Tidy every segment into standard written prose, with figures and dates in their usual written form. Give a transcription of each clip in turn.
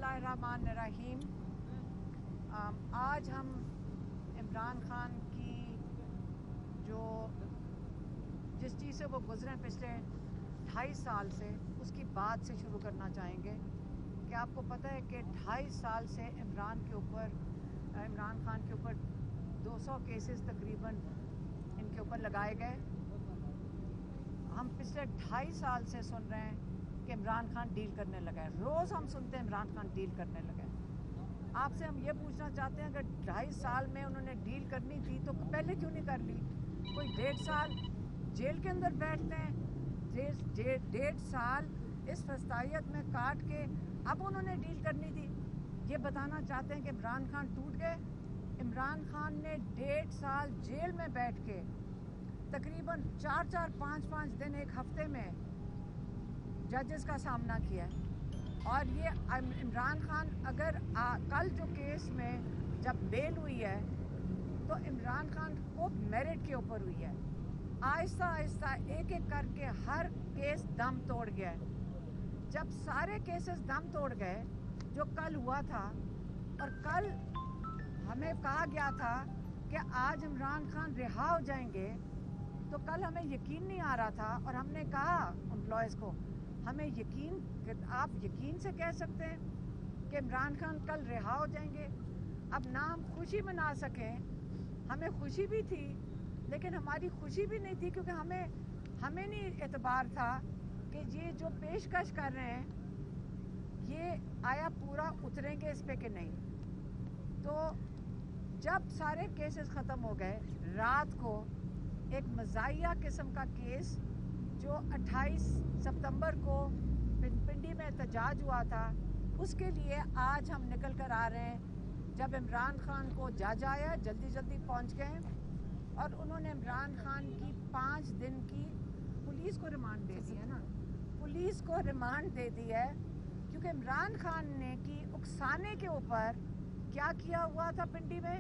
बिस्मिल्लाहिर्रहमानिर्रहीम। आज हम इमरान खान की जिस चीज़ से वो गुज़रे पिछले 2.5 साल से, उसकी बात से शुरू करना चाहेंगे कि आपको पता है कि 2.5 साल से इमरान खान के ऊपर 200 केसेस तकरीबन इनके ऊपर लगाए गए। हम पिछले 2.5 साल से सुन रहे हैं कि इमरान खान डील करने लगा है। रोज़ हम सुनते हैं इमरान खान डील करने लगा है। आपसे हम ये पूछना चाहते हैं, अगर 2.5 साल में उन्होंने डील करनी थी तो पहले क्यों नहीं कर ली? कोई 1.5 साल जेल के अंदर बैठते हैं, 1.5 साल इस फस्तायत में काट के अब उन्होंने डील करनी थी। ये बताना चाहते हैं कि इमरान खान टूट गए। इमरान खान ने 1.5 साल जेल में बैठ के तकरीबन 4-4, 5-5 दिन, एक हफ्ते में जजेस का सामना किया है। और ये इमरान खान अगर कल जो केस में जब बेल हुई है तो इमरान खान को मेरिट के ऊपर हुई है। आहिस्ता आहिस्ता एक एक करके हर केस दम तोड़ गया है। जब सारे केसेस दम तोड़ गए जो कल हुआ था, और कल हमें कहा गया था कि आज इमरान खान रिहा हो जाएंगे, तो कल हमें यकीन नहीं आ रहा था। और हमने कहा उन लॉयर्स को, हमें आप यकीन से कह सकते हैं कि इमरान खान कल रिहा हो जाएंगे? अब ना हम खुशी मना सकें, हमें खुशी भी थी लेकिन हमारी खुशी भी नहीं थी, क्योंकि हमें नहीं एतबार था कि ये जो पेशकश कर रहे हैं ये आया पूरा उतरेंगे इस पे कि नहीं। तो जब सारे केसेस ख़त्म हो गए, रात को एक मज़ाहिया किस्म का केस जो 28 सितंबर को पिंडी में एहतजाज हुआ था, उसके लिए आज हम निकल कर आ रहे हैं। जब इमरान खान को जज आया, जल्दी जल्दी पहुंच गए और उन्होंने इमरान खान की 5 दिन की पुलिस को रिमांड दे दी है ना, पुलिस को रिमांड दे दी है, क्योंकि इमरान खान ने की उकसाने के ऊपर क्या किया हुआ था पिंडी में।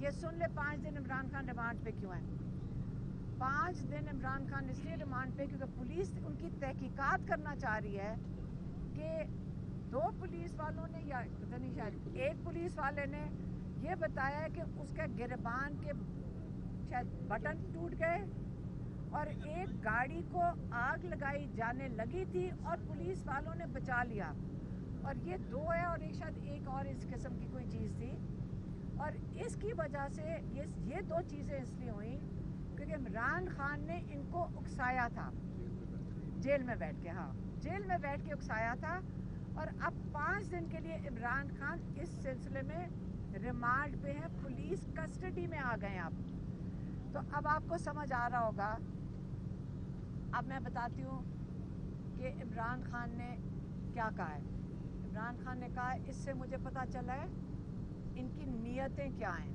ये सुन ले, 5 दिन इमरान खान रिमांड पे क्यों है? 5 दिन इमरान खान इसलिए रिमांड पे क्योंकि पुलिस उनकी तहकीकात करना चाह रही है कि 2 पुलिस वालों ने, या पता नहीं शायद 1 पुलिस वाले ने ये बताया कि उसके गिरबान के शायद बटन टूट गए और एक गाड़ी को आग लगाई जाने लगी थी और पुलिस वालों ने बचा लिया। और ये 2 है और एक शायद एक और इस किस्म की कोई चीज़ थी। और इसकी वजह से ये 2 चीज़ें इसलिए हुई क्योंकि इमरान खान ने इनको उकसाया था जेल में बैठ के। हाँ, जेल में बैठ के उकसाया था। और अब 5 दिन के लिए इमरान खान इस सिलसिले में रिमांड पे है, पुलिस कस्टडी में आ गए आप। तो अब आपको समझ आ रहा होगा। अब मैं बताती हूँ कि इमरान खान ने क्या कहा है। इमरान खान ने कहा, इससे मुझे पता चला है इनकी नीयतें क्या हैं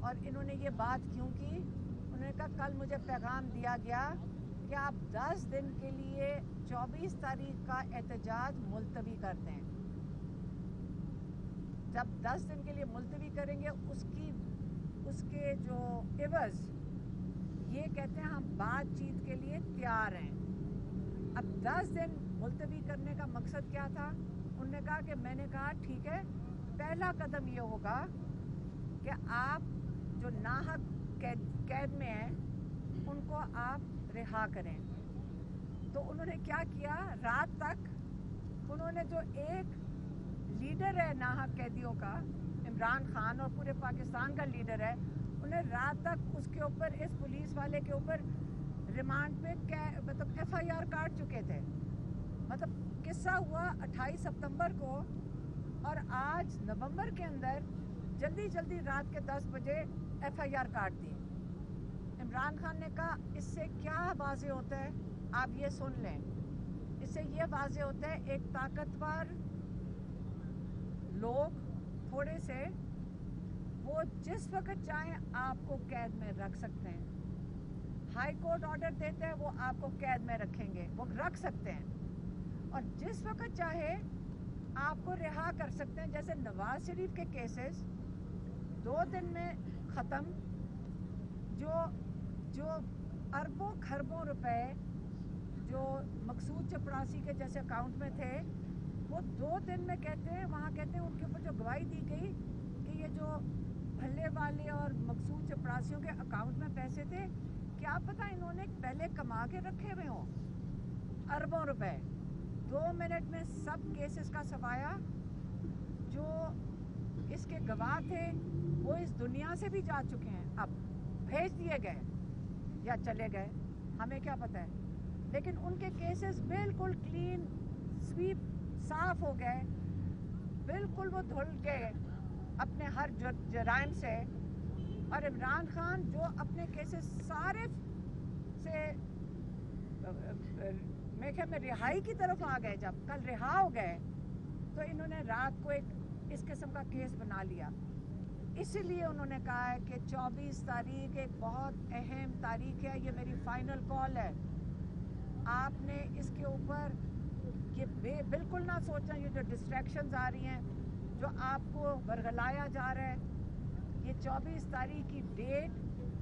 और इन्होंने ये बात क्यों की। उन्होंने कहा, कल मुझे पैगाम दिया गया कि आप 10 दिन के लिए 24 तारीख का एहतजाज मुलतवी कर दें। जब 10 दिन के लिए मुलतवी करेंगे, उसके जो इवज़, ये कहते हैं हम बातचीत के लिए तैयार हैं। अब 10 दिन मुलतवी करने का मकसद क्या था? उन्होंने कहा कि मैंने कहा ठीक है, पहला कदम ये होगा कि आप जो नाहक कैद में हैं उनको आप रिहा करें। तो उन्होंने क्या किया, रात तक उन्होंने जो एक लीडर है नाहक कैदियों का, इमरान खान और पूरे पाकिस्तान का लीडर है, उन्हें रात तक उसके ऊपर, इस पुलिस वाले के ऊपर रिमांड पे मतलब FIR काट चुके थे। मतलब किस्सा हुआ 28 सितंबर को और आज नवंबर के अंदर जल्दी जल्दी रात के 10 बजे FIR काट दी। इमरान खान ने कहा, इससे क्या वाज़े होता है, आप ये सुन लें। इससे ये वाज़े होता है, एक ताकतवर लोग थोड़े से, वो जिस वक्त चाहें आपको कैद में रख सकते हैं। हाई कोर्ट ऑर्डर देते हैं, वो आपको कैद में रखेंगे, वो रख सकते हैं। और जिस वक्त चाहे आपको रिहा कर सकते हैं। जैसे नवाज शरीफ के केसेस 2 दिन में ख़त्म, जो अरबों खरबों रुपए जो मकसूद चपरासी के जैसे अकाउंट में थे, वो 2 दिन में कहते हैं, वहाँ कहते हैं उनके ऊपर जो गवाही दी गई कि ये जो भल्ले वाले और मकसूद चपरासियों के अकाउंट में पैसे थे, क्या पता इन्होंने पहले कमा के रखे हुए हों अरबों रुपए। 2 मिनट में सब केसेस का सफाया। जो इसके गवाह थे वो इस दुनिया से भी जा चुके हैं, अब भेज दिए गए या चले गए, हमें क्या पता है, लेकिन उनके केसेस बिल्कुल क्लीन स्वीप साफ हो गए, बिल्कुल वो धुल गए अपने हर जराइम से। और इमरान खान जो अपने केसेस सारे से मेरे ख्याल में रिहाई की तरफ आ गए, जब कल रिहा हो गए तो इन्होंने रात को एक इस किस्म का केस बना लिया। इसीलिए उन्होंने कहा है कि 24 तारीख एक बहुत अहम तारीख है, ये मेरी फाइनल कॉल है। आपने इसके ऊपर ये बिल्कुल ना सोचें, ये जो डिस्ट्रैक्शंस आ रही हैं, जो आपको बरगलाया जा रहा है, ये 24 तारीख की डेट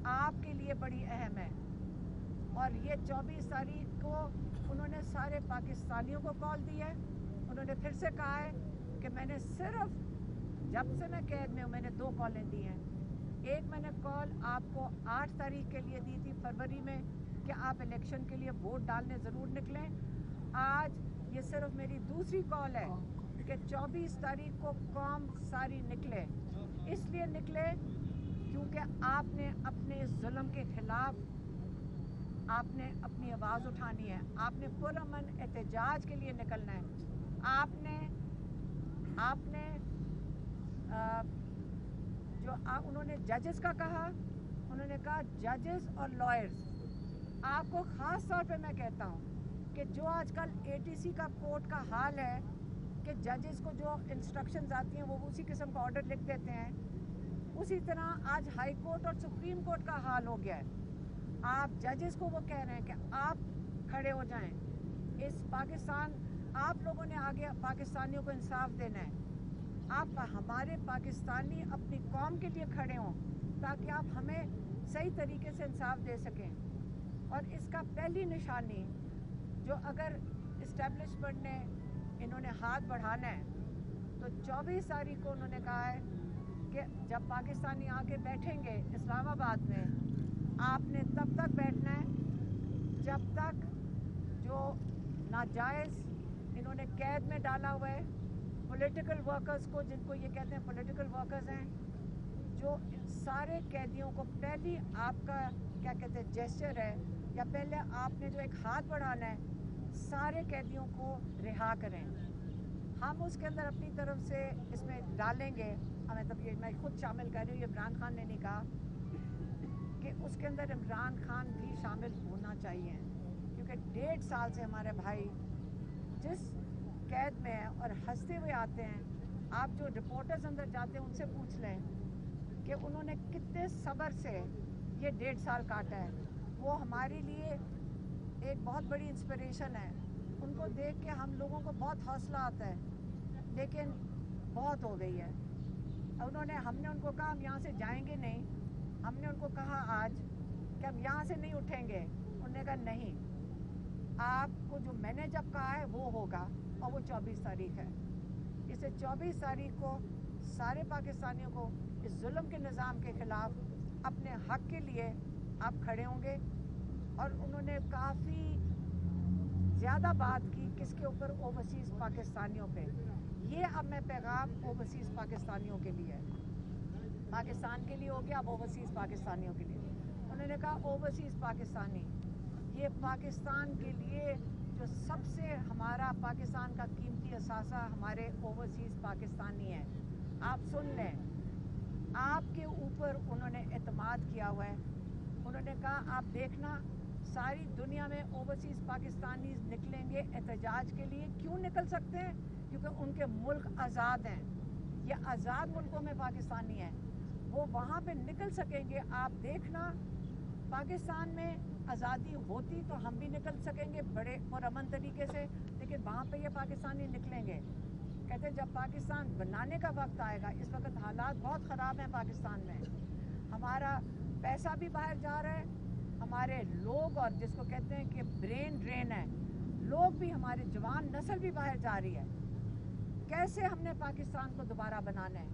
आपके लिए बड़ी अहम है। और ये 24 तारीख को उन्होंने सारे पाकिस्तानियों को कॉल दी है। उन्होंने फिर से कहा है कि मैंने सिर्फ जब से मैं कैद में हूँ मैंने 2 कॉलें दी हैं। एक मैंने कॉल आपको 8 तारीख के लिए दी थी फरवरी में कि आप इलेक्शन के लिए वोट डालने ज़रूर निकलें। आज ये सिर्फ मेरी दूसरी कॉल है कि 24 तारीख को कौम सारी निकले। इसलिए निकले क्योंकि आपने अपने इस जुल्म के खिलाफ आपने अपनी आवाज़ उठानी है, आपने पुरअमन एहतजाज के लिए निकलना है। आपने उन्होंने जजेस का कहा, उन्होंने कहा जजेस और लॉयर्स, आपको ख़ास तौर पे मैं कहता हूँ कि जो आजकल एटीसी का कोर्ट का हाल है कि जजेस को जो इंस्ट्रक्शंस आती हैं वो उसी किस्म का ऑर्डर लिख देते हैं, उसी तरह आज हाई कोर्ट और सुप्रीम कोर्ट का हाल हो गया है। आप जजेस को वो कह रहे हैं कि आप खड़े हो जाएं, इस पाकिस्तान आप लोगों ने आगे पाकिस्तानियों को इंसाफ देना है। आप हमारे पाकिस्तानी अपनी कौम के लिए खड़े हों ताकि आप हमें सही तरीके से इंसाफ दे सकें। और इसका पहली निशानी जो अगर इस्टेब्लिशमेंट ने इन्होंने हाथ बढ़ाना है तो 24 तारीख को उन्होंने कहा है कि जब पाकिस्तानी आके बैठेंगे इस्लामाबाद में, आपने तब तक बैठना है जब तक जो नाजायज़ इन्होंने कैद में डाला हुआ है पॉलिटिकल वर्कर्स को, जिनको ये कहते हैं पॉलिटिकल वर्कर्स हैं, जो सारे कैदियों को पहली आपका क्या कहते हैं जेस्चर है या पहले आपने जो एक हाथ बढ़ाना है, सारे कैदियों को रिहा करें। हम उसके अंदर अपनी तरफ से इसमें डालेंगे, मतलब ये मैं खुद शामिल कर रही हूँ, इमरान खान ने नहीं कहा कि उसके अंदर इमरान खान भी शामिल होना चाहिए, क्योंकि 1.5 साल से हमारे भाई जिस कैद में है और हंसते हुए आते हैं। आप जो रिपोर्टर्स अंदर जाते हैं उनसे पूछ लें कि उन्होंने कितने सब्र से ये 1.5 साल काटा है। वो हमारे लिए एक बहुत बड़ी इंस्पिरेशन है। उनको देख के हम लोगों को बहुत हौसला आता है, लेकिन बहुत हो गई है। हमने उनको कहा हम यहाँ से जाएंगे नहीं, हमने उनको कहा आज कि हम यहाँ से नहीं उठेंगे। उन्होंने कहा नहीं, आपको जो मैंने जब कहा है वो होगा, और वो 24 तारीख है। इसे 24 तारीख को सारे पाकिस्तानियों को इस जुल्म के निज़ाम के ख़िलाफ़ अपने हक़ के लिए आप खड़े होंगे। और उन्होंने काफ़ी ज़्यादा बात की किसके ऊपर, ओवरसीज़ पाकिस्तानियों पे। ये अब मैं पैगाम ओवरसीज़ पाकिस्तानियों के लिए, पाकिस्तान के लिए हो गया, अब ओवरसीज़ पाकिस्तानियों के लिए। उन्होंने कहा ओवरसीज़ पाकिस्तानी, ये पाकिस्तान के लिए जो सबसे हमारा पाकिस्तान का कीमती असासा हमारे ओवरसीज़ पाकिस्तानी हैं। आप सुन लें, आपके ऊपर उन्होंने एतमाद किया हुआ है। उन्होंने कहा आप देखना सारी दुनिया में ओवरसीज़ पाकिस्तानी निकलेंगे एहतजाज के लिए। क्यों निकल सकते हैं? क्योंकि उनके मुल्क आज़ाद हैं। ये आज़ाद मुल्कों में पाकिस्तानी हैं, वो वहाँ पे निकल सकेंगे। आप देखना पाकिस्तान में आज़ादी होती तो हम भी निकल सकेंगे बड़े पुरअमन तरीके से, लेकिन वहाँ पे ये पाकिस्तानी निकलेंगे। कहते जब पाकिस्तान बनाने का वक्त आएगा, इस वक्त हालात बहुत ख़राब हैं पाकिस्तान में, हमारा पैसा भी बाहर जा रहा है, हमारे लोग और जिसको कहते हैं कि ब्रेन ड्रेन है, लोग भी, हमारे जवान नस्ल भी बाहर जा रही है। कैसे हमने पाकिस्तान को दोबारा बनाना है?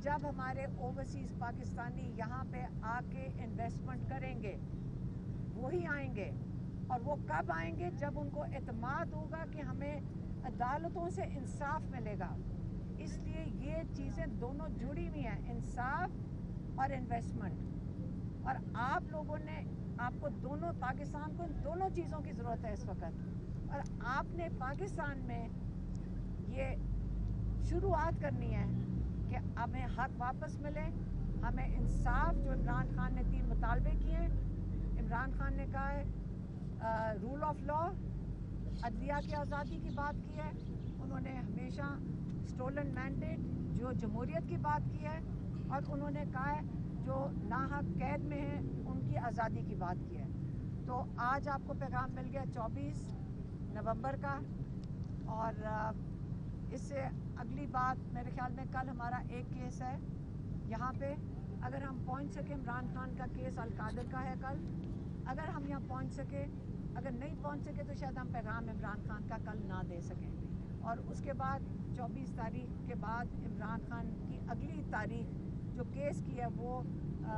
जब हमारे ओवरसीज़ पाकिस्तानी यहाँ पे आके इन्वेस्टमेंट करेंगे, वही आएंगे। और वो कब आएंगे? जब उनको एतमाद होगा कि हमें अदालतों से इंसाफ मिलेगा। इसलिए ये चीज़ें दोनों जुड़ी हुई हैं, इंसाफ और इन्वेस्टमेंट। और आप लोगों ने, आपको दोनों, पाकिस्तान को इन दोनों चीज़ों की ज़रूरत है इस वक्त। और आपने पाकिस्तान में ये शुरुआत करनी है कि हमें हक वापस मिले, हमें इंसाफ। जो इमरान खान ने 3 मुतालबे किए हैं, इमरान खान ने कहा है रूल ऑफ लॉ, अदलिया की आज़ादी की बात की है। उन्होंने हमेशा स्टोलन मैंडेट, जो जमहूरियत की बात की है। और उन्होंने कहा है जो नाहक कैद में हैं उनकी आज़ादी की बात की है। तो आज आपको पैगाम मिल गया 24 नवंबर का। और इससे अगली बात, मेरे ख्याल में कल हमारा एक केस है यहाँ पे। अगर हम पहुँच सके, इमरान खान का केस अल-कादिर का है कल, अगर हम यहाँ पहुँच सके, अगर नहीं पहुँच सके तो शायद हम पैगाम इमरान खान का कल ना दे सकें। और उसके बाद 24 तारीख के बाद इमरान खान की अगली तारीख जो केस की है वो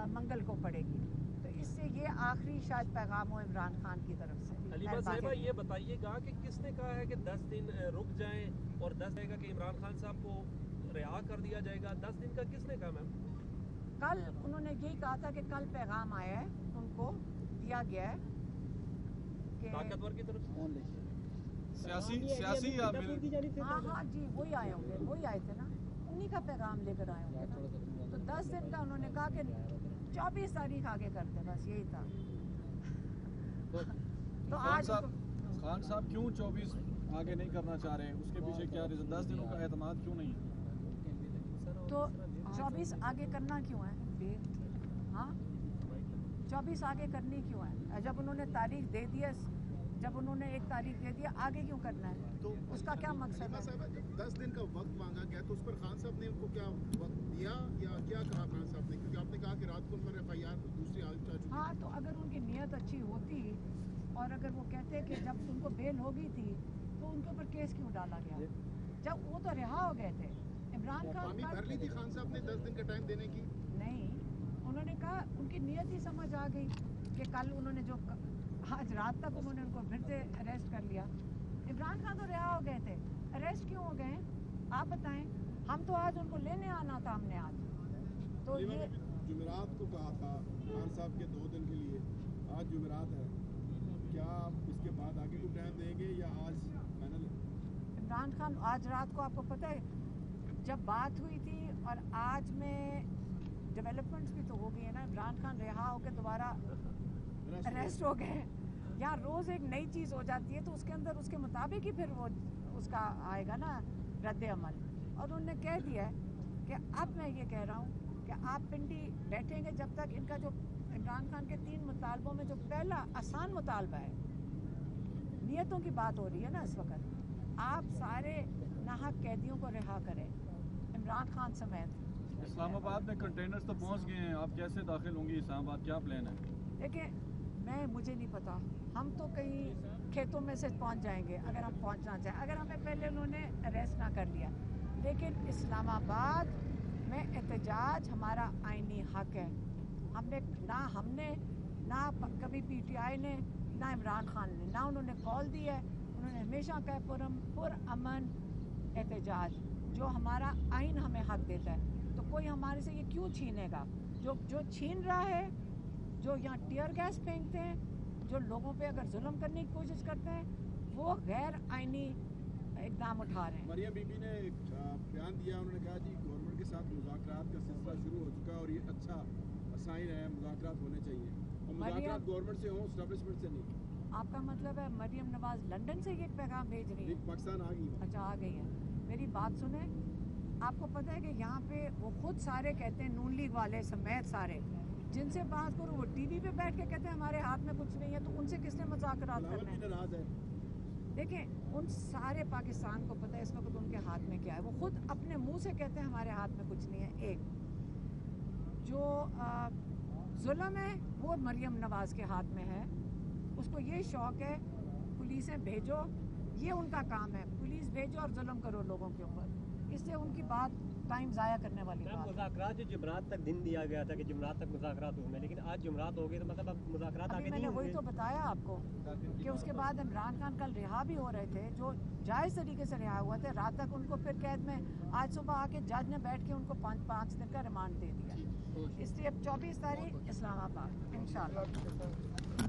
मंगल को पड़ेगी। तो इससे ये आखिरी शायद पैगाम हो इमरान खान की तरफ से। हलीमा साहिबा, ये बताइएगा कि किसने कहा है कि 10 दिन रुक जाएं और 10 रहेगा कि इमरान खान साहब को रिहा कर दिया जाएगा? 10 दिन का किसने कहा मैम? कल उन्होंने यही कहा था कि कल पैगाम आया है, उनको दिया गया है कि ताकतवर की तरफ से सियासी या हाँ हाँ जी, वही आए होंगे, वही आए थे ना, उन्हीं का पैगाम लेकर आए होंगे ना। तो 10 दिन का उन्होंने कहा कि 24 तारीख आगे करते, बस यही था। तो आज खान साहब क्यों 24 आगे नहीं करना चाह रहे हैं? उसके पीछे क्या रीजन? 10 दिनों का एतमाद क्यों नहीं है? तो 24 आगे करना क्यों है? हाँ, 24 आगे करनी क्यों है? जब उन्होंने तारीख दे दी है, जब उन्होंने एक तारीख दे दी, आगे क्यों करना है? तो उसका क्या मकसद है? जब 10 दिन का वक्त मांगा गया तो उस पर खान साहब ने उनको क्या वक्त दिया या क्या कहा खान साहब ने? क्योंकि आपने कहा कि रात को उन पर FIR दूसरी आ चुकी। हाँ, तो अगर उनकी नीयत अच्छी होती और अगर वो कहते कि जब उनको बेल हो गई थी तो उनके ऊपर केस क्यों डाला गया? जब वो तो रिहा हो गए थे। इमरान खान भर ली थी खान साहब ने 10 दिन का टाइम देने की? नहीं, उन्होंने कहा, उनकी नीयत ही समझ आ गई कि कल उन्होंने जो आज रात तक उन्होंने उनको फिर से अरेस्ट कर लिया। इमरान खान तो रिहा हो गए थे, अरेस्ट क्यों हो गए? आप बताएं। हम तो आज उनको लेने आना था हमने आज। तो ये जुमेरात को कहा था खान साहब के 2 दिन के लिए, आज जुमेरात है, क्या आप इसके बाद आगे को टाइम देंगे या आज फाइनल है? इमरान खान आज रात को, आपको पता है जब बात हुई थी और आज में डेवलपमेंट्स भी तो हो गई है ना। इमरान खान रिहा होकर दोबारा अरेस्ट हो गए। यहाँ रोज़ एक नई चीज़ हो जाती है तो उसके अंदर उसके मुताबिक ही फिर वो उसका आएगा ना रद्द अमल। और उन्होंने कह दिया है कि अब मैं ये कह रहा हूँ कि आप पिंडी बैठेंगे जब तक इनका जो इमरान खान के 3 मुतालबों में जो पहला आसान मुतालबा है, नियतों की बात हो रही है ना इस वक्त, आप सारे नाहक कैदियों को रिहा करें, इमरान खान समेत। इस्लामाबाद में कंटेनर्स तो पहुंच गए हैं, आप कैसे दाखिल होंगी इस्लामाबाद? क्या प्लान है? देखिए, मुझे नहीं पता, हम तो कहीं खेतों में से पहुंच जाएंगे अगर हम पहुंचना चाहें, अगर हमें पहले उन्होंने अरेस्ट ना कर लिया। लेकिन इस्लामाबाद में एहतजाज हमारा आईनी हक है। हमने ना कभी PTI ने, ना इमरान खान ने, ना उन्होंने कॉल दी है। उन्होंने हमेशा कहा पुरअमन एहतजाज, जो हमारा आइन हमें हक देता है। तो कोई हमारे से ये क्यों छीनेगा? जो छीन रहा है, जो यहाँ टीयर गैस फेंकते हैं, जो लोगों पे अगर जुल्म करने की कोशिश करते हैं, वो गैर आइनी इकदाम उठा रहे हैं। मरियम बीबी ने एक बयान दिया, उन्होंने कहा जी गवर्नमेंट के साथ मुज़ाकरात का सिलसिला शुरू हो चुका है और ये अच्छा साइन है, मुज़ाकरात होने चाहिए और मुज़ाकरात गवर्नमेंट से हो, एस्टेब्लिशमेंट से नहीं। आपका मतलब है मरियम नवाज लंदन से ये पैगाम भेज रही है? पाकिस्तान आ गई। अच्छा, आ गई है। मेरी बात सुने, आपको पता है कि यहाँ पे वो खुद सारे कहते हैं, नून लीग वाले समेत सारे, जिनसे बात करो वो टीवी पे बैठ के कहते हैं हमारे हाथ में कुछ नहीं है। तो उनसे किसने मुज़ाकरात करना है? नाराज है। देखें, उन सारे पाकिस्तान को पता है इस वक्त उनके हाथ में क्या है। वो खुद अपने मुंह से कहते हैं हमारे हाथ में कुछ नहीं है। एक जो जुल्म है वो मरियम नवाज के हाथ में है। उसको ये शौक़ है पुलिसें भेजो, ये उनका काम है, पुलिस भेजो और जुल्म करो लोगों के ऊपर। इससे उनकी बात टाइम ज़ाया करने वाली मैम बात है। मुज़ाकरात जो जुमरात तक दिन दिया गया था कि जुमरात तक मुज़ाकरात होंगे, लेकिन आज जुमरात हो गए तो मतलब अब मुज़ाकरात अभी आगे मैंने नहीं वही होंगे। तो बताया आपको कि उसके बाद इमरान खान कल रिहा भी हो रहे थे, जो जायज़ तरीके से रिहा हुआ थे। रात तक उनको फिर कैद में, आज सुबह आके जज ने बैठ के उनको 5 दिन का रिमांड दे दिया। इसलिए अब 24 तारीख इस्लामाबाद इंशाल्लाह।